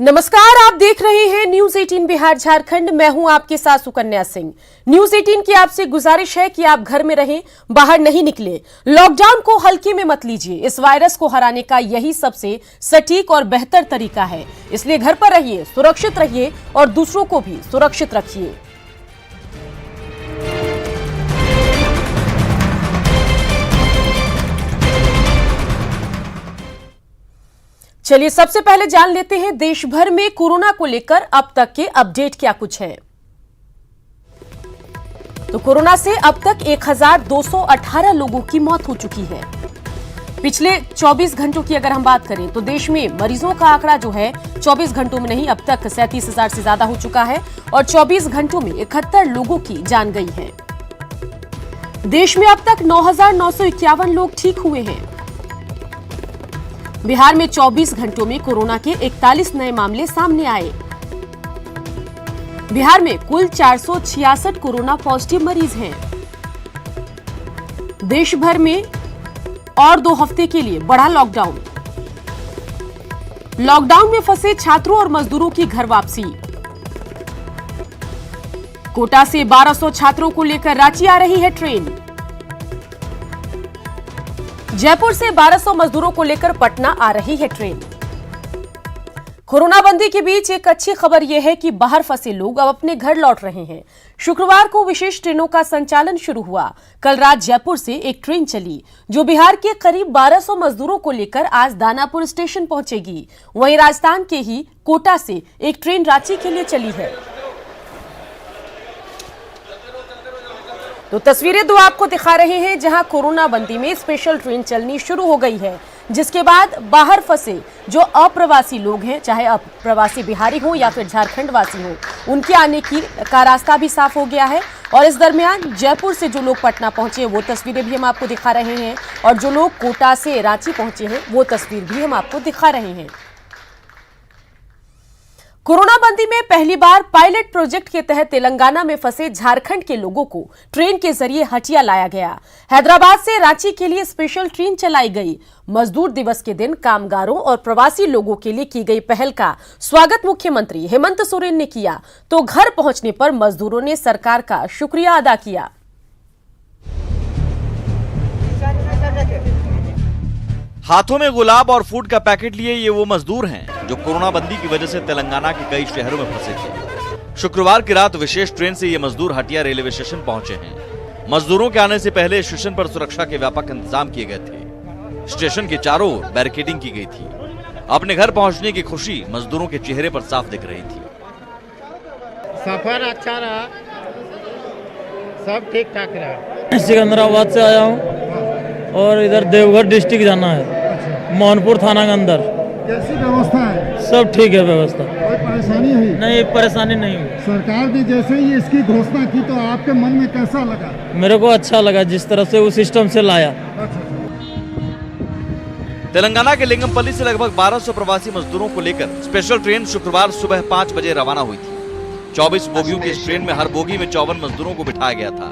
नमस्कार, आप देख रहे हैं न्यूज 18 बिहार झारखंड। मैं हूं आपके साथ सुकन्या सिंह। न्यूज 18 की आपसे गुजारिश है कि आप घर में रहें, बाहर नहीं निकलें। लॉकडाउन को हल्के में मत लीजिए। इस वायरस को हराने का यही सबसे सटीक और बेहतर तरीका है। इसलिए घर पर रहिए, सुरक्षित रहिए और दूसरों को भी सुरक्षित रखिए। चलिए सबसे पहले जान लेते हैं देश भर में कोरोना को लेकर अब तक के अपडेट क्या कुछ है। तो कोरोना से अब तक 1218 लोगों की मौत हो चुकी है। पिछले 24 घंटों की अगर हम बात करें तो देश में मरीजों का आंकड़ा जो है 24 घंटों में नहीं, अब तक 37,000 से ज्यादा हो चुका है और 24 घंटों में 71 लोगों की जान गई है। देश में अब तक 9,951 लोग ठीक हुए हैं। बिहार में 24 घंटों में कोरोना के 41 नए मामले सामने आए। बिहार में कुल 466 कोरोना पॉजिटिव मरीज हैं। देश भर में और 2 हफ्ते के लिए बढ़ा लॉकडाउन। लॉकडाउन में फंसे छात्रों और मजदूरों की घर वापसी। कोटा से 1200 छात्रों को लेकर रांची आ रही है ट्रेन। जयपुर से 1200 मजदूरों को लेकर पटना आ रही है ट्रेन। कोरोना बंदी के बीच एक अच्छी खबर यह है कि बाहर फंसे लोग अब अपने घर लौट रहे हैं। शुक्रवार को विशेष ट्रेनों का संचालन शुरू हुआ। कल रात जयपुर से एक ट्रेन चली जो बिहार के करीब 1200 मजदूरों को लेकर आज दानापुर स्टेशन पहुंचेगी। वहीं राजस्थान के ही कोटा से एक ट्रेन रांची के लिए चली है। तो तस्वीरें दो आपको दिखा रहे हैं जहां कोरोना बंदी में स्पेशल ट्रेन चलनी शुरू हो गई है, जिसके बाद बाहर फंसे जो अप्रवासी लोग हैं, चाहे अप्रवासी बिहारी हो या फिर झारखंड वासी हो, उनके आने का रास्ता भी साफ हो गया है। और इस दरमियान जयपुर से जो लोग पटना पहुंचे वो तस्वीरें भी हम आपको दिखा रहे हैं और जो लोग कोटा से रांची पहुंचे हैं वो तस्वीर भी हम आपको दिखा रहे हैं। कोरोना बंदी में पहली बार पायलट प्रोजेक्ट के तहत तेलंगाना में फंसे झारखंड के लोगों को ट्रेन के जरिए हटिया लाया गया। हैदराबाद से रांची के लिए स्पेशल ट्रेन चलाई गई। मजदूर दिवस के दिन कामगारों और प्रवासी लोगों के लिए की गई पहल का स्वागत मुख्यमंत्री हेमंत सोरेन ने किया, तो घर पहुंचने पर मजदूरों ने सरकार का शुक्रिया अदा किया। हाथों में गुलाब और फूड का पैकेट लिए ये वो मजदूर हैं जो कोरोना बंदी की वजह से तेलंगाना के कई शहरों में फंसे थे। शुक्रवार की रात विशेष ट्रेन से ये मजदूर हटिया रेलवे स्टेशन पहुंचे हैं। मजदूरों के आने से पहले स्टेशन पर सुरक्षा के व्यापक इंतजाम किए गए थे। स्टेशन के चारों ओर बैरिकेडिंग की गई थी। अपने घर पहुंचने की खुशी मजदूरों के चेहरे पर साफ दिख रही थी। सफर अच्छा रहा, सब ठीक ठाक रहा। सिकंदराबाद से आया हूँ और इधर देवघर डिस्ट्रिक्ट जाना है। मोहनपुर थाना के अंदर। कैसी व्यवस्था है? सब ठीक है व्यवस्था। कोई परेशानी हुई? नहीं, परेशानी नहीं हुई। सरकार ने जैसे ही इसकी घोषणा की तो आपके मन में कैसा लगा? मेरे को अच्छा लगा जिस तरह से उस सिस्टम से लाया। तेलंगाना के लिंगमपल्ली से लगभग 1200 प्रवासी मजदूरों को लेकर स्पेशल ट्रेन शुक्रवार सुबह 5 बजे रवाना हुई थी। 24 बोगियों की इस ट्रेन में हर बोगी में 54 मजदूरों को बिठाया गया था।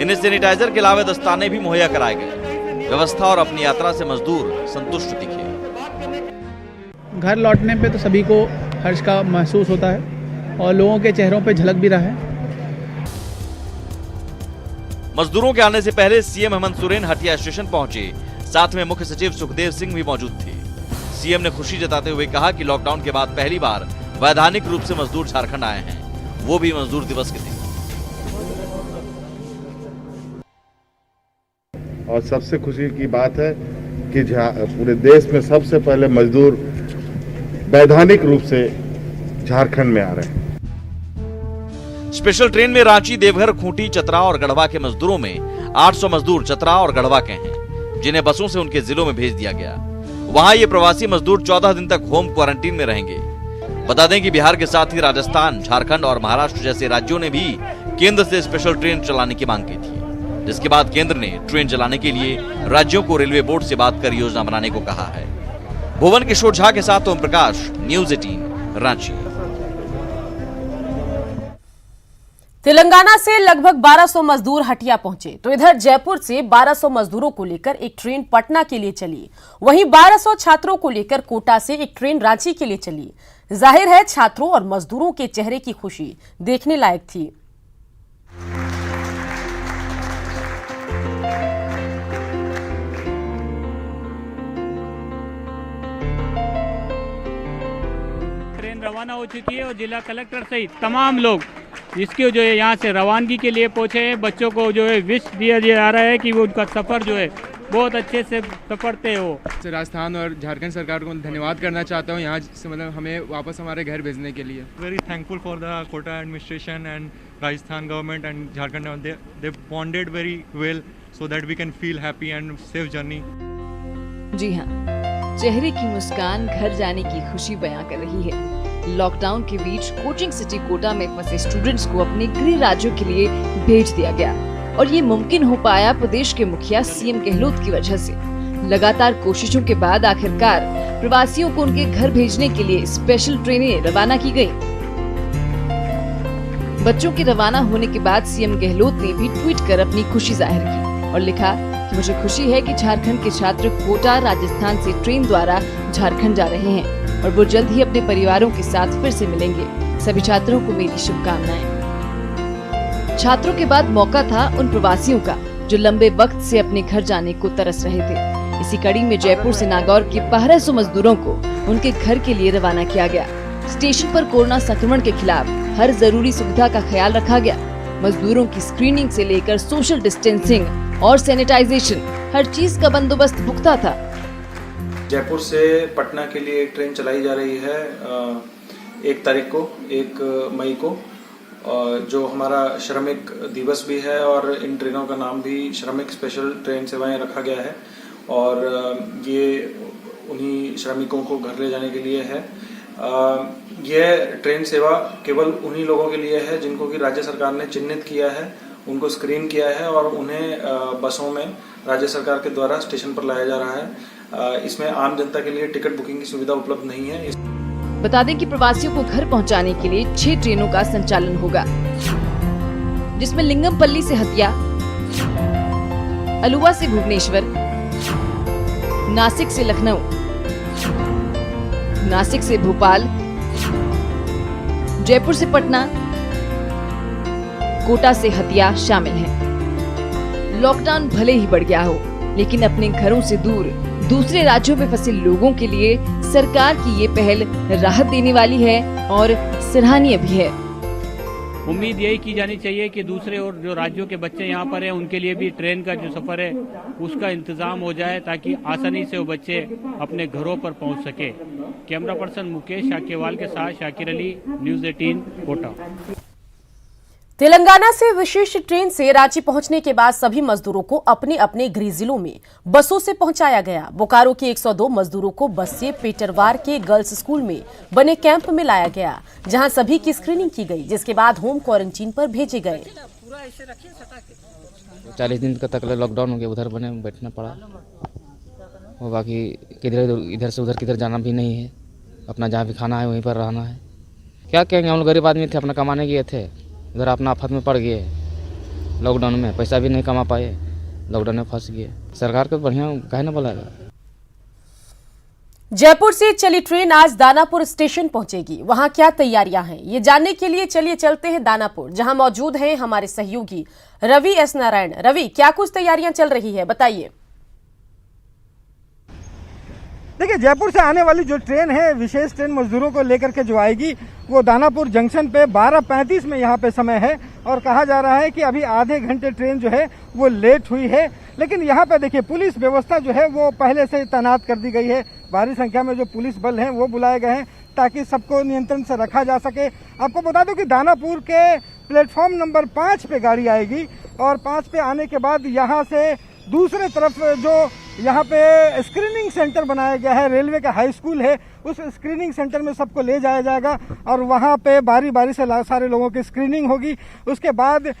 इन्हें सैनिटाइजर के अलावा दस्ताने भी मुहैया कराए गए। व्यवस्था और अपनी यात्रा से मजदूर संतुष्ट दिखे। घर लौटने पे तो सभी को हर्ष का महसूस होता है और लोगों के चेहरों पे झलक भी रहा है। मजदूरों के आने से पहले सीएम हेमंत सोरेन हटिया स्टेशन पहुंचे। साथ में मुख्य सचिव सुखदेव सिंह भी मौजूद थे। सीएम ने खुशी जताते हुए कहा कि लॉकडाउन के बाद पहली बार वैधानिक रूप से मजदूर झारखंड आए हैं, वो भी मजदूर दिवस के दिन। और सबसे खुशी की बात है कि पूरे देश में सबसे पहले मजदूर वैधानिक रूप से झारखंड में आ रहे हैं। स्पेशल ट्रेन में रांची, देवघर, खूंटी, चतरा और गढ़वा के मजदूरों में 800 मजदूर चतरा और गढ़वा के हैं, जिन्हें बसों से उनके जिलों में भेज दिया गया। वहां ये प्रवासी मजदूर 14 दिन तक होम क्वारंटीन में रहेंगे। बता दें कि बिहार के साथ ही राजस्थान, झारखंड और महाराष्ट्र जैसे राज्यों ने भी केंद्र से स्पेशल ट्रेन चलाने की मांग की थी, जिसके बाद केंद्र ने ट्रेन चलाने के लिए राज्यों को रेलवे बोर्ड से बात कर योजना बनाने को कहा है। भुवन किशोर झा के साथ ओम प्रकाश, न्यूज 18 रांची। तेलंगाना से लगभग 1200 मजदूर हटिया पहुंचे तो इधर जयपुर से 1200 मजदूरों को लेकर एक ट्रेन पटना के लिए चली। वहीं 1200 छात्रों को लेकर कोटा से एक ट्रेन रांची के लिए चली। जाहिर है छात्रों और मजदूरों के चेहरे की खुशी देखने लायक थी। ट्रेन रवाना हो चुकी है और जिला कलेक्टर सहित तमाम लोग इसके जो है यहाँ से रवानगी के लिए पहुँचे हैं। बच्चों को जो है विश दिया जा रहा है कि वो उनका सफ़र जो है बहुत अच्छे से सफरते हो। राजस्थान और झारखंड सरकार को धन्यवाद करना चाहता हूँ यहाँ से मतलब हमें वापस हमारे घर भेजने के लिए। Very thankful for the Kota administration and Rajasthan government and Jharkhand they bonded very well so that we can feel happy and safe journey. जी हाँ, चेहरे की मुस्कान घर जाने की खुशी बयां कर रही है। लॉकडाउन के बीच कोचिंग सिटी कोटा में फंसे स्टूडेंट्स को अपने गृह राज्यों के लिए भेज दिया गया और ये मुमकिन हो पाया प्रदेश के मुखिया सीएम गहलोत की वजह से। लगातार कोशिशों के बाद आखिरकार प्रवासियों को उनके घर भेजने के लिए स्पेशल ट्रेनें रवाना की गयी। बच्चों के रवाना होने के बाद सीएम गहलोत ने भी ट्वीट कर अपनी खुशी जाहिर की और लिखा कि मुझे खुशी है कि झारखंड के छात्र कोटा राजस्थान से ट्रेन द्वारा झारखंड जा रहे हैं और वो जल्द ही अपने परिवारों के साथ फिर से मिलेंगे। सभी छात्रों को मेरी शुभकामनाएं। छात्रों के बाद मौका था उन प्रवासियों का जो लंबे वक्त से अपने घर जाने को तरस रहे थे। इसी कड़ी में जयपुर से नागौर के 1200 मजदूरों को उनके घर के लिए रवाना किया गया। स्टेशन पर कोरोना संक्रमण के खिलाफ हर जरूरी सुविधा का ख्याल रखा गया। मजदूरों की स्क्रीनिंग से लेकर सोशल डिस्टेंसिंग और सैनिटाइजेशन हर चीज का बंदोबस्त पुख्ता था। जयपुर से पटना के लिए एक ट्रेन चलाई जा रही है 1 तारीख को 1 मई को, जो हमारा श्रमिक दिवस भी है और इन ट्रेनों का नाम भी श्रमिक स्पेशल ट्रेन सेवाएं रखा गया है और ये उन्हीं श्रमिकों को घर ले जाने के लिए है। यह ट्रेन सेवा केवल उन्हीं लोगों के लिए है जिनको कि राज्य सरकार ने चिन्हित किया है, उनको स्क्रीन किया है और उन्हें बसों में राज्य सरकार के द्वारा स्टेशन पर लाया जा रहा है। इसमें आम जनता के लिए टिकट बुकिंग की सुविधा उपलब्ध नहीं है। बता दें कि प्रवासियों को घर पहुंचाने के लिए 6 ट्रेनों का संचालन होगा, जिसमें लिंगमपल्ली से हतिया, अलुवा से भुवनेश्वर, नासिक से लखनऊ, नासिक से भोपाल, जयपुर से पटना, कोटा से हतिया शामिल हैं। लॉकडाउन भले ही बढ़ गया हो, लेकिन अपने घरों से दूर दूसरे राज्यों में फंसे लोगों के लिए सरकार की ये पहल राहत देने वाली है और सराहनीय भी है। उम्मीद यही की जानी चाहिए कि दूसरे और जो राज्यों के बच्चे यहाँ पर हैं उनके लिए भी ट्रेन का जो सफर है उसका इंतजाम हो जाए ताकि आसानी से वो बच्चे अपने घरों पर पहुँच सके। कैमरा पर्सन मुकेश शाकेवाल के साथ शाकिर अली, न्यूज़ 18 कोटा। तेलंगाना से विशेष ट्रेन से रांची पहुंचने के बाद सभी मजदूरों को अपने अपने गृह जिलों में बसों से पहुंचाया गया। बोकारो के 102 मजदूरों को बस से पेटरवार के गर्ल्स स्कूल में बने कैंप में लाया गया, जहां सभी की स्क्रीनिंग की गई, जिसके बाद होम क्वारंटीन पर भेजे गए। 40 दिन तक लॉकडाउन हो गया, उधर बने बैठना पड़ा और बाकी किधर इधर से उधर किधर जाना भी नहीं है। अपना जहाँ भी खाना है वहीं पर रहना है। क्या कहेंगे, हम लोग गरीब आदमी थे, अपना कमाने गए थे, उधर अपना आफत में पड़ गए। लॉकडाउन में पैसा भी नहीं कमा पाए, लॉकडाउन में फंस गए। सरकार को बढ़िया काहे ना बोलेगा। जयपुर से चली ट्रेन आज दानापुर स्टेशन पहुंचेगी। वहां क्या तैयारियां हैं, ये जानने के लिए चलिए चलते हैं दानापुर, जहां मौजूद हैं हमारे सहयोगी रवि एस नारायण। रवि, क्या कुछ तैयारियां चल रही है, बताइए। देखिए, जयपुर से आने वाली जो ट्रेन है, विशेष ट्रेन मजदूरों को लेकर के जो आएगी, वो दानापुर जंक्शन पे 12:35 में यहाँ पे समय है और कहा जा रहा है कि अभी आधे घंटे ट्रेन जो है वो लेट हुई है। लेकिन यहाँ पे देखिए, पुलिस व्यवस्था जो है वो पहले से तैनात कर दी गई है। भारी संख्या में जो पुलिस बल हैं वो बुलाए गए हैं ताकि सबको नियंत्रण से रखा जा सके। आपको बता दूं कि दानापुर के प्लेटफॉर्म नंबर 5 पे गाड़ी आएगी और 5 पे आने के बाद यहाँ से दूसरे तरफ जो यहाँ पे स्क्रीनिंग सेंटर बनाया गया है, रेलवे का हाई स्कूल है, उस स्क्रीनिंग सेंटर में सबको ले जाया जाएगा और वहाँ पे बारी बारी से सारे लोगों की स्क्रीनिंग होगी। उसके बाद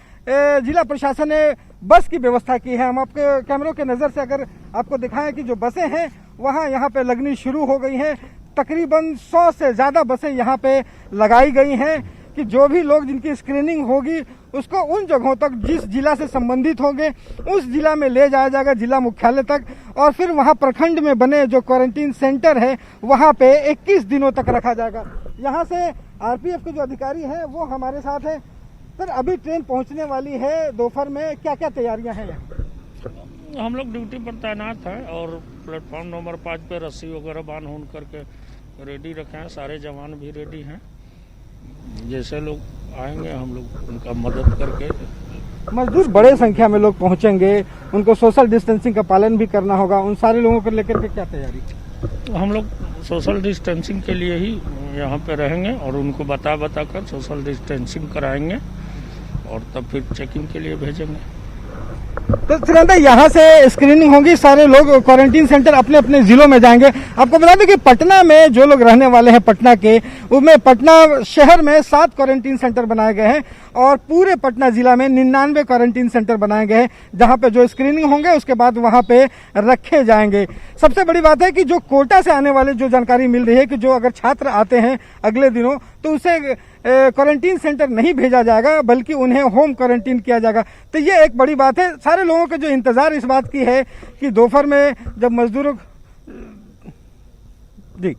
जिला प्रशासन ने बस की व्यवस्था की है। हम आपके कैमरों के नज़र से अगर आपको दिखाएं कि जो बसें हैं वहाँ यहाँ पे लगनी शुरू हो गई हैं। तकरीबन 100 से ज़्यादा बसें यहाँ पे लगाई गई हैं कि जो भी लोग जिनकी स्क्रीनिंग होगी उसको उन जगहों तक जिस जिला से संबंधित होंगे उस जिला में ले जाया जाएगा, जिला मुख्यालय तक, और फिर वहाँ प्रखंड में बने जो क्वारंटीन सेंटर है वहाँ पे 21 दिनों तक रखा जाएगा। यहाँ से आरपीएफ के जो अधिकारी हैं वो हमारे साथ हैं। सर, अभी ट्रेन पहुँचने वाली है दोपहर में, क्या क्या तैयारियाँ हैं यहाँ? हम लोग ड्यूटी पर तैनात हैं और प्लेटफॉर्म नंबर 5 पे रस्सी वगैरह बांध होन करके रेडी रखे हैं, सारे जवान भी रेडी हैं। जैसे लोग आएंगे हम लोग उनका मदद करके। मजदूर बड़े संख्या में लोग पहुंचेंगे, उनको सोशल डिस्टेंसिंग का पालन भी करना होगा, उन सारे लोगों को लेकर के क्या तैयारी? हम लोग सोशल डिस्टेंसिंग के लिए ही यहाँ पे रहेंगे और उनको बता कर सोशल डिस्टेंसिंग कराएंगे और तब फिर चेकिंग के लिए भेजेंगे। तो सुरेंद्र, यहाँ से स्क्रीनिंग होगी, सारे लोग क्वारंटीन सेंटर अपने अपने जिलों में जाएंगे। आपको बता दें कि पटना में जो लोग रहने वाले हैं पटना के, उनमें पटना शहर में 7 क्वारंटीन सेंटर बनाए गए हैं और पूरे पटना जिला में 99 क्वारंटीन सेंटर बनाए गए हैं, जहाँ पे जो स्क्रीनिंग होंगे उसके बाद वहाँ पे रखे जाएंगे। सबसे बड़ी बात है कि जो कोटा से आने वाले, जो जानकारी मिल रही है कि जो अगर छात्र आते हैं अगले दिनों तो उसे क्वारंटीन सेंटर नहीं भेजा जाएगा बल्कि उन्हें होम क्वारंटीन किया जाएगा। तो ये एक बड़ी बात है। सारे लोगों का जो इंतजार इस बात की है कि दोपहर में जब मजदूरों जी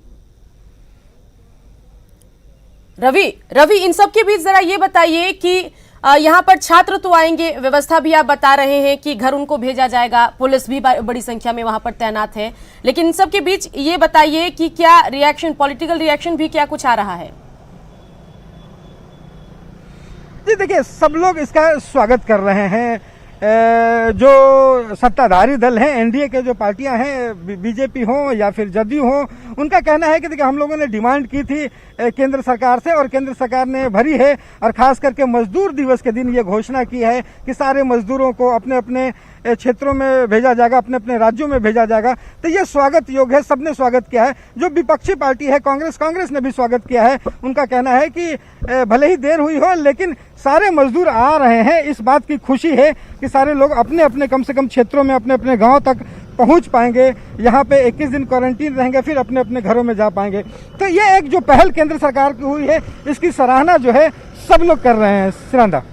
रवि इन सब के बीच जरा ये बताइए कि यहाँ पर छात्र तो आएंगे, व्यवस्था भी आप बता रहे हैं कि घर उनको भेजा जाएगा, पुलिस भी बड़ी संख्या में वहां पर तैनात है, लेकिन इन सब के बीच ये बताइए कि क्या रिएक्शन, पॉलिटिकल रिएक्शन भी क्या कुछ आ रहा है? जी देखिए, सब लोग इसका स्वागत कर रहे हैं। जो सत्ताधारी दल हैं, एनडीए के जो पार्टियां हैं, बीजेपी हो या फिर जदयू हो, उनका कहना है कि देखिए हम लोगों ने डिमांड की थी केंद्र सरकार से और केंद्र सरकार ने भरी है, और खास करके मजदूर दिवस के दिन ये घोषणा की है कि सारे मजदूरों को अपने अपने क्षेत्रों में भेजा जाएगा, अपने अपने राज्यों में भेजा जाएगा। तो ये स्वागत योग्य है, सबने स्वागत किया है। जो विपक्षी पार्टी है कांग्रेस ने भी स्वागत किया है। उनका कहना है कि भले ही देर हुई हो लेकिन सारे मजदूर आ रहे हैं, इस बात की खुशी है कि सारे लोग अपने अपने कम से कम क्षेत्रों में अपने अपने गाँव तक पहुंच पाएंगे, यहाँ पे 21 दिन क्वारंटीन रहेंगे, फिर अपने अपने घरों में जा पाएंगे। तो ये एक जो पहल केंद्र सरकार की हुई है, इसकी सराहना जो है सब लोग कर रहे हैं। सिरांदा,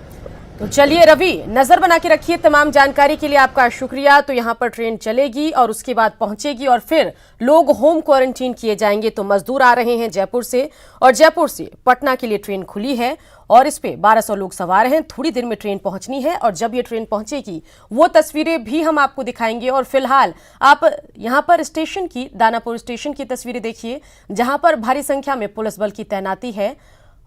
तो चलिए रवि, नजर बना के रखिए। तमाम जानकारी के लिए आपका शुक्रिया। तो यहाँ पर ट्रेन चलेगी और उसके बाद पहुंचेगी और फिर लोग होम क्वारंटीन किए जाएंगे। तो मजदूर आ रहे हैं जयपुर से और जयपुर से पटना के लिए ट्रेन खुली है और इस पे 1200 लोग सवार हैं। थोड़ी देर में ट्रेन पहुंचनी है और जब ये ट्रेन पहुंचेगी वो तस्वीरें भी हम आपको दिखाएंगे। और फिलहाल आप यहाँ पर स्टेशन की, दानापुर स्टेशन की तस्वीरें देखिए, जहां पर भारी संख्या में पुलिस बल की तैनाती है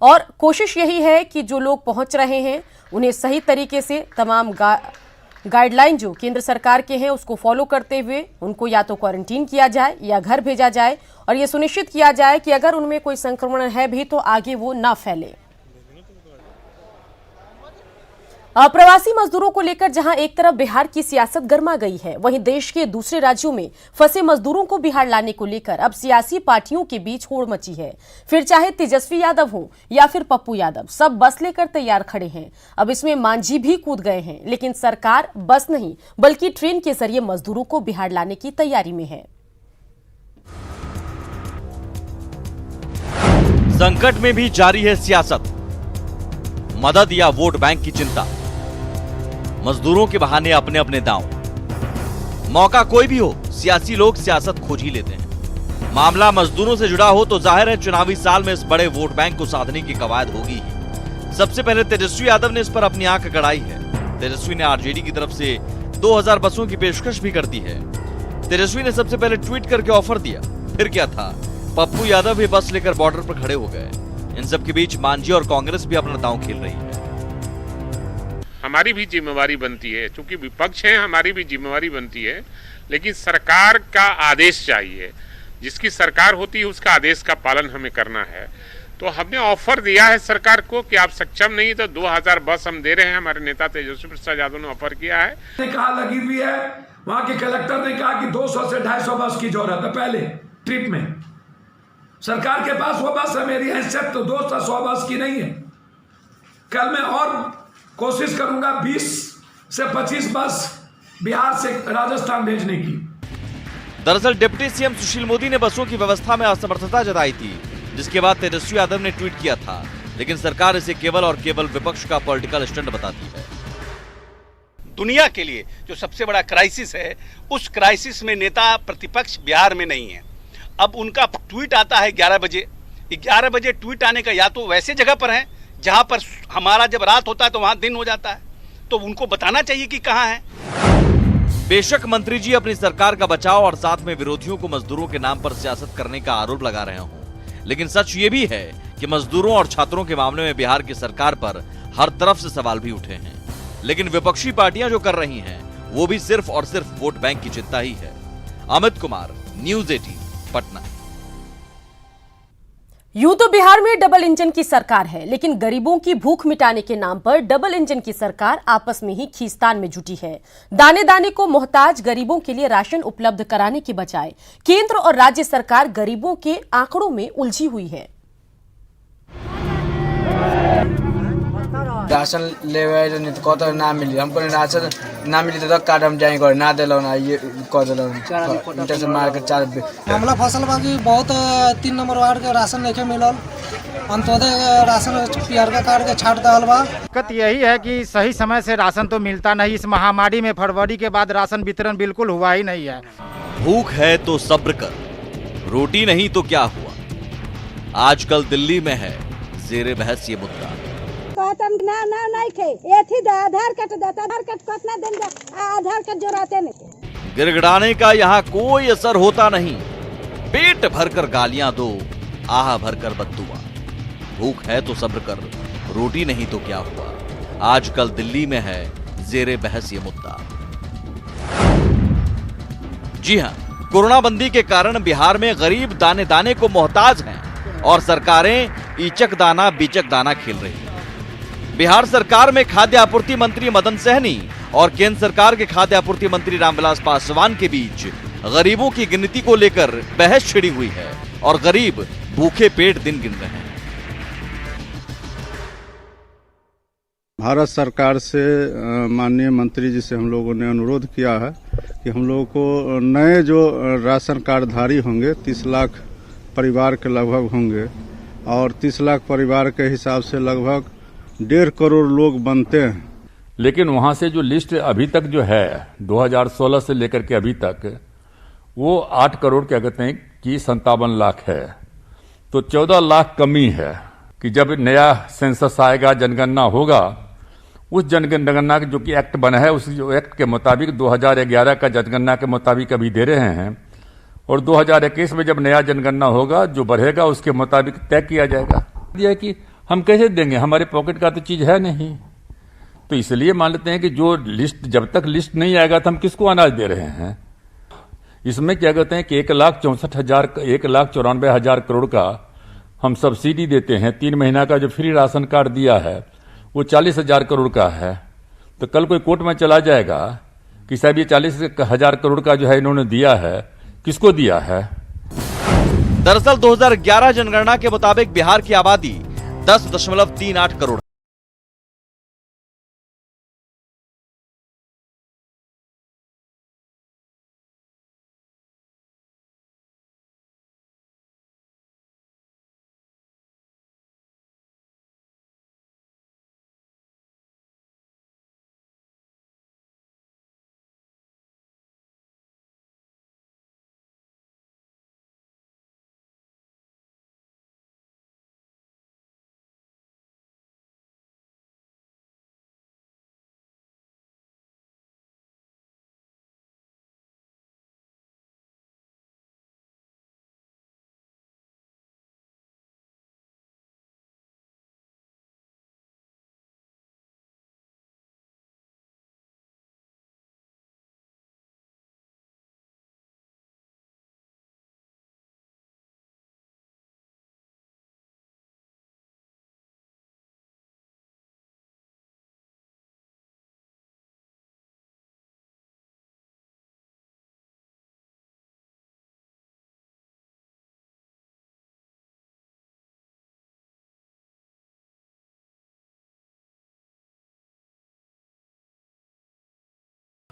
और कोशिश यही है कि जो लोग पहुंच रहे हैं उन्हें सही तरीके से तमाम गाइडलाइन जो केंद्र सरकार के हैं उसको फॉलो करते हुए उनको या तो क्वारंटीन किया जाए या घर भेजा जाए और ये सुनिश्चित किया जाए कि अगर उनमें कोई संक्रमण है भी तो आगे वो ना फैले। अप्रवासी मजदूरों को लेकर जहां एक तरफ बिहार की सियासत गर्मा गई है, वहीं देश के दूसरे राज्यों में फंसे मजदूरों को बिहार लाने को लेकर अब सियासी पार्टियों के बीच होड़ मची है। फिर चाहे तेजस्वी यादव हो या फिर पप्पू यादव, सब बस लेकर तैयार खड़े हैं। अब इसमें मांझी भी कूद गए हैं, लेकिन सरकार बस नहीं बल्कि ट्रेन के जरिए मजदूरों को बिहार लाने की तैयारी में है। संकट में भी जारी है सियासत, मदद या वोट बैंक की चिंता, मजदूरों के बहाने अपने अपने दांव। मौका कोई भी हो, सियासी लोग सियासत खोज ही लेते हैं। मामला मजदूरों से जुड़ा हो तो जाहिर है चुनावी साल में इस बड़े वोट बैंक को साधने की कवायद होगी ही। सबसे पहले तेजस्वी यादव ने इस पर अपनी आंख गड़ाई है। तेजस्वी ने आरजेडी की तरफ से 2000 बसों की पेशकश भी कर दी है। तेजस्वी ने सबसे पहले ट्वीट करके ऑफर दिया, फिर क्या था, पप्पू यादव भी बस लेकर बॉर्डर पर खड़े हो गए। इन सब के बीच मांझी और कांग्रेस भी अपना दांव खेल रही है। हमारी भी जिम्मेवारी बनती है, चूंकि विपक्ष है हमारी भी जिम्मेवारी बनती है, लेकिन सरकार का आदेश चाहिए। जिसकी सरकार होती है उसका आदेश का पालन हमें करना है। तो हमने ऑफर दिया है सरकार को कि आप सक्षम नहीं तो 2000 बस हम दे रहे हैं। हमारे नेता तेजस्वी प्रसाद यादव ने ऑफर किया है। कहा लगी हुई है, वहां के कलेक्टर ने कहा कि 200 से 250 बस की जरूरत है पहले ट्रिप में। सरकार के पास वो बस है, मेरी हैसियत तो 200 बस की नहीं है। कल मैं और कोशिश करूंगा 20 से 25 बस बिहार से राजस्थान भेजने की। दरअसल डिप्टी सीएम सुशील मोदी ने बसों की व्यवस्था में असमर्थता जताई थी, जिसके बाद तेजस्वी यादव ने ट्वीट किया था लेकिन सरकार इसे केवल और केवल विपक्ष का पॉलिटिकल स्टंट बताती है। दुनिया के लिए जो सबसे बड़ा क्राइसिस है, उस क्राइसिस में नेता प्रतिपक्ष बिहार में नहीं है। अब उनका ट्वीट आता है 11 बजे। 11 बजे ट्वीट आने का या तो वैसे जगह पर है जहां पर हमारा जब रात होता है तो वहां दिन हो जाता है, तो उनको बताना चाहिए कि कहां है। बेशक मंत्री जी अपनी सरकार का बचाव और साथ में विरोधियों को मजदूरों के नाम पर सियासत करने का आरोप लगा रहे हों, लेकिन सच ये भी है कि मजदूरों और छात्रों के मामले में बिहार की सरकार पर हर तरफ से सवाल भी उठे हैं। लेकिन विपक्षी पार्टियां जो कर रही हैं वो भी सिर्फ और सिर्फ वोट बैंक की चिंता ही है। अमित कुमार, न्यूज़ 18, पटना। यूं तो बिहार में डबल इंजन की सरकार है, लेकिन गरीबों की भूख मिटाने के नाम पर डबल इंजन की सरकार आपस में ही खींचतान में जुटी है। दाने दाने को मोहताज गरीबों के लिए राशन उपलब्ध कराने की बजाय केंद्र और राज्य सरकार गरीबों के आंकड़ों में उलझी हुई है। राशन ले नहीं तो कहते ना मिली, हमको राशन ना मिली तो कार्ड हम जाएंगे और ना दिलो ना ये कह दिलो से मार के चार मामला फसल बाकी बहुत 3 नंबर वार्ड के राशन नहीं मिलल, अंत्योदय राशन पीआर का कार्ड के छाट दल बा। दिक्कत यही है कि सही समय से राशन तो मिलता नहीं। इस महामारी में फरवरी के बाद राशन वितरण बिल्कुल हुआ ही नहीं है। भूख है तो सब्र कर, रोटी नहीं तो क्या हुआ। आजकल दिल्ली में है जेरे बहस ये मुद्दा। आधार कार्ड कितना दिन आधार कार्ड जोड़ाते नहीं। गिड़गिड़ाने का यहाँ कोई असर होता नहीं। पेट भरकर गालियां दो, आह भरकर बद्दुआ। भूख है तो सब्र कर, रोटी नहीं तो क्या हुआ। आजकल दिल्ली में है जेरे बहस ये मुद्दा। जी हां, कोरोना बंदी के कारण बिहार में गरीब दाने दाने को मोहताज हैं और सरकारें ईचक दाना बीचक दाना खेल रही हैं। बिहार सरकार में खाद्य आपूर्ति मंत्री मदन सहनी और केंद्र सरकार के खाद्य आपूर्ति मंत्री रामविलास पासवान के बीच गरीबों की गिनती को लेकर बहस छिड़ी हुई है और गरीब भूखे पेट दिन गिन रहे हैं। भारत सरकार से माननीय मंत्री जी से हम लोगों ने अनुरोध किया है कि हम लोगों को नए जो राशन कार्डधारी होंगे 30 लाख परिवार के लगभग होंगे और 30 लाख परिवार के हिसाब से लगभग 1.5 करोड़ लोग बनते हैं। लेकिन वहां से जो लिस्ट अभी तक जो है 2016 से लेकर के अभी तक वो 8 करोड़ क्या कहते हैं कि 57 लाख है, तो 14 लाख कमी है कि जब नया सेंसस आएगा, जनगणना होगा, उस जनगणना जो कि एक्ट बना है उस एक्ट के मुताबिक 2011 का जनगणना के मुताबिक अभी दे रहे हैं और 2021 में जब नया जनगणना होगा जो बढ़ेगा उसके मुताबिक तय किया जाएगा। यह कि हम कैसे देंगे, हमारे पॉकेट का तो चीज है नहीं, तो इसलिए मान लेते हैं कि जो लिस्ट जब तक लिस्ट नहीं आएगा तो हम किसको अनाज दे रहे हैं। इसमें क्या कहते हैं कि 1,94,000 करोड़ का हम सब्सिडी देते हैं। 3 महीना का जो फ्री राशन कार्ड दिया है वो 40,000 करोड़ का है। तो कल कोई कोर्ट में चला जाएगा कि साहब ये 40,000 करोड़ का जो है इन्होंने दिया है, किसको दिया है। दरअसल 2011 जनगणना के मुताबिक बिहार की आबादी 10.38 करोड़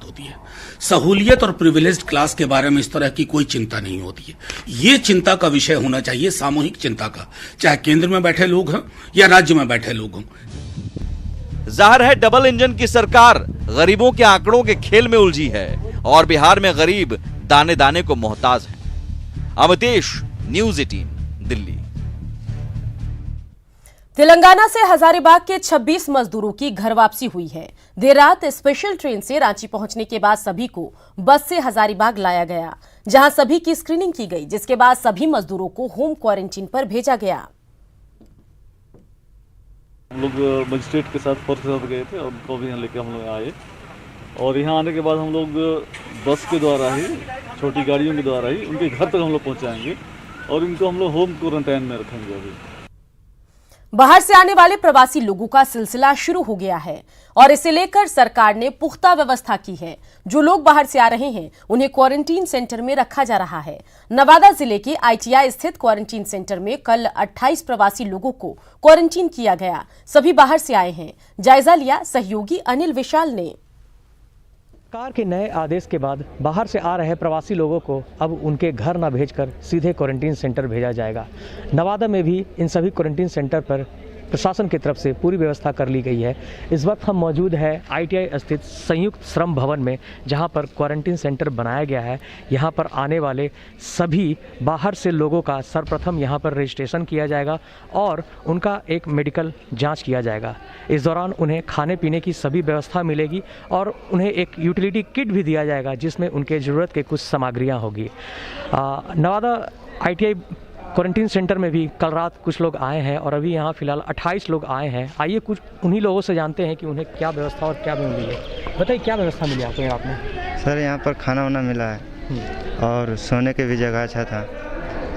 होती है। सहूलियत और प्रिविलेज्ड क्लास के बारे में इस तरह की कोई चिंता नहीं होती है। ये चिंता का विषय होना चाहिए, सामूहिक चिंता का, चाहे केंद्र में बैठे लोग हों या राज्य में बैठे लोग हों। जाहिर है डबल इंजन की सरकार गरीबों के आंकड़ों के खेल में उलझी है और बिहार में गरीब दाने दाने को मोहताज है। अमितेश, न्यूज़ 18, दिल्ली। तेलंगाना से हजारीबाग के 26 मजदूरों की घर वापसी हुई है। देर रात स्पेशल ट्रेन से रांची पहुंचने के बाद सभी को बस से हजारीबाग लाया गया, जहां सभी की स्क्रीनिंग की गई, जिसके बाद सभी मजदूरों को होम क्वारंटीन पर भेजा गया। हम लोग मजिस्ट्रेट के साथ फोर्स के साथ गए थे और उनको भी यहाँ लेकर हम लोग आए और यहाँ आने के बाद हम लोग बस के द्वारा ही, छोटी गाड़ियों के द्वारा ही उनके घर तक हम लोग पहुँचाएंगे और इनको हम लोग होम क्वारंटाइन में रखेंगे। अभी बाहर से आने वाले प्रवासी लोगों का सिलसिला शुरू हो गया है और इसे लेकर सरकार ने पुख्ता व्यवस्था की है। जो लोग बाहर से आ रहे हैं उन्हें क्वारंटीन सेंटर में रखा जा रहा है। नवादा जिले के ITI स्थित क्वारंटीन सेंटर में कल 28 प्रवासी लोगों को क्वारंटीन किया गया। सभी बाहर से आए हैं। जायजा लिया सहयोगी अनिल विशाल ने। सरकार के नए आदेश के बाद बाहर से आ रहे प्रवासी लोगों को अब उनके घर न भेजकर सीधे क्वारंटीन सेंटर भेजा जाएगा। नवादा में भी इन सभी क्वारंटीन सेंटर पर प्रशासन की तरफ से पूरी व्यवस्था कर ली गई है। इस वक्त हम मौजूद है ITI स्थित संयुक्त श्रम भवन में, जहां पर क्वारंटीन सेंटर बनाया गया है। यहां पर आने वाले सभी बाहर से लोगों का सर्वप्रथम यहां पर रजिस्ट्रेशन किया जाएगा और उनका एक मेडिकल जांच किया जाएगा। इस दौरान उन्हें खाने पीने की सभी व्यवस्था मिलेगी और उन्हें एक यूटिलिटी किट भी दिया जाएगा, जिसमें उनके ज़रूरत के कुछ सामग्रियाँ होगी। नवादा ITI क्वारंटीन सेंटर में भी कल रात कुछ लोग आए हैं और अभी यहाँ फिलहाल 28 लोग आए हैं। आइए कुछ उन्हीं लोगों से जानते हैं कि उन्हें क्या व्यवस्था और क्या मिली है। बताइए क्या व्यवस्था मिली आपको यहाँ पे? सर यहाँ पर खाना वाना मिला है और सोने की भी जगह अच्छा था।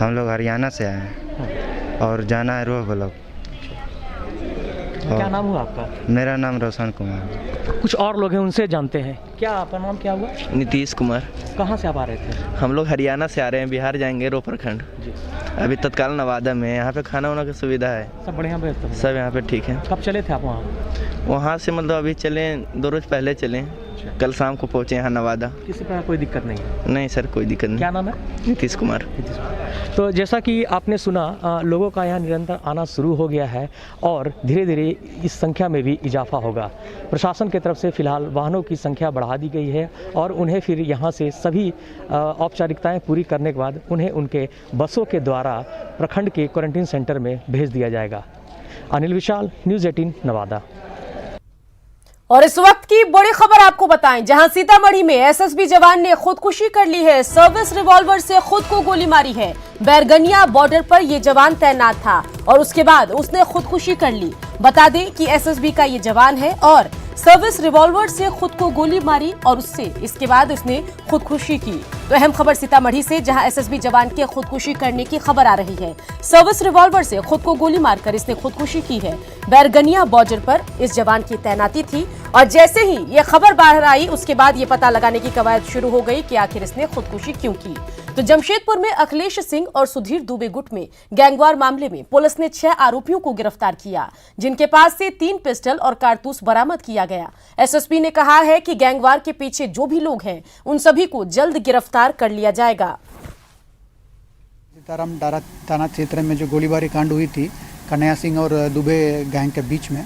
हम लोग हरियाणा से आए हैं और जाना है रोह ब्लॉक। क्या नाम हुआ आपका? मेरा नाम रोशन कुमार। कुछ और लोग हैं, उनसे जानते हैं। क्या आपका नाम क्या हुआ? नीतीश कुमार। कहाँ से आप आ रहे थे? हम लोग हरियाणा से आ रहे हैं, बिहार जाएंगे रोह प्रखंड। अभी तत्काल नवादा में। यहाँ पे खाना वाना की सुविधा है, सब बढ़िया व्यवस्था है? सब यहाँ पे ठीक है। कब चले थे आप वहाँ? वहाँ से मतलब अभी चले, 2 रोज पहले चले, कल शाम को पहुँचे यहाँ नवादा। किसी प्रकार कोई दिक्कत नहीं है? नहीं सर, कोई दिक्कत नहीं। क्या नाम है? नीतीश कुमार। तो जैसा कि आपने सुना, लोगों का यहाँ निरंतर आना शुरू हो गया है और धीरे धीरे इस संख्या में भी इजाफा होगा। प्रशासन की तरफ से फिलहाल वाहनों की संख्या बढ़ा दी गई है और उन्हें फिर यहाँ से सभी औपचारिकताएं पूरी करने के बाद उन्हें उनके बसों के द्वारा प्रखंड के क्वारंटीन सेंटर में भेज दिया जाएगा। अनिल विशाल, न्यूज़ 18, नवादा। और इस वक्त की बड़ी खबर आपको बताएं, जहां सीतामढ़ी में SSB जवान ने खुदकुशी कर ली है। सर्विस रिवॉल्वर से खुद को गोली मारी है। बैरगनिया बॉर्डर पर यह जवान तैनात था और उसके बाद उसने खुदकुशी कर ली। बता दें कि SSB का ये जवान है और सर्विस रिवॉल्वर से खुद को गोली मारी और इसके बाद उसने खुदकुशी की। तो अहम खबर सीतामढ़ी से, जहां SSB जवान के खुदकुशी करने की खबर आ रही है। सर्विस रिवॉल्वर से खुद को गोली मारकर इसने खुदकुशी की है। बैरगनिया बॉर्डर पर इस जवान की तैनाती थी और जैसे ही ये खबर बाहर आई उसके बाद ये पता लगाने की कवायद शुरू हो गई कि आखिर इसने खुदकुशी क्यों की। तो जमशेदपुर में अखिलेश सिंह और सुधीर दुबे गुट में गैंगवार मामले में पुलिस ने 6 आरोपियों को गिरफ्तार किया, जिनके पास से 3 पिस्टल और कारतूस बरामद किया गया। SSP ने कहा है कि गैंगवार के पीछे जो भी लोग हैं उन सभी को जल्द गिरफ्तार कर लिया जाएगा। सीताराम डारा थाना क्षेत्र में जो गोलीबारी कांड हुई थी कन्हैया सिंह और दुबे गैंग के बीच में,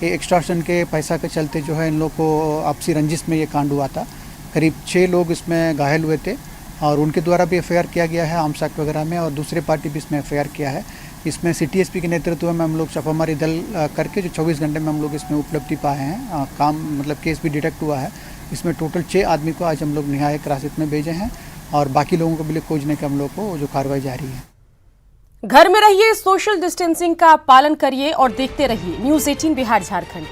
ये एक्सटॉर्शन के पैसा के चलते जो है इन लोग को आपसी रंजिश में ये कांड हुआ था। करीब 6 लोग इसमें घायल हुए थे और उनके द्वारा भी FIR किया गया है आर्म्स एक्ट वगैरह में और दूसरे पार्टी भी इसमें FIR किया है। इसमें सिटी SP के नेतृत्व में हम लोग छापामारी दल करके जो 24 घंटे में हम लोग इसमें उपलब्धि पाए हैं, काम मतलब केस भी डिटेक्ट हुआ है। इसमें टोटल 6 आदमी को आज हम लोग न्यायिक हिरासत में भेजे हैं और बाकी लोगों को भी खोजने के हम लोग को जो कार्रवाई जारी है। घर में रहिए, सोशल डिस्टेंसिंग का पालन करिए और देखते रहिए न्यूज़ 18 बिहार झारखंड।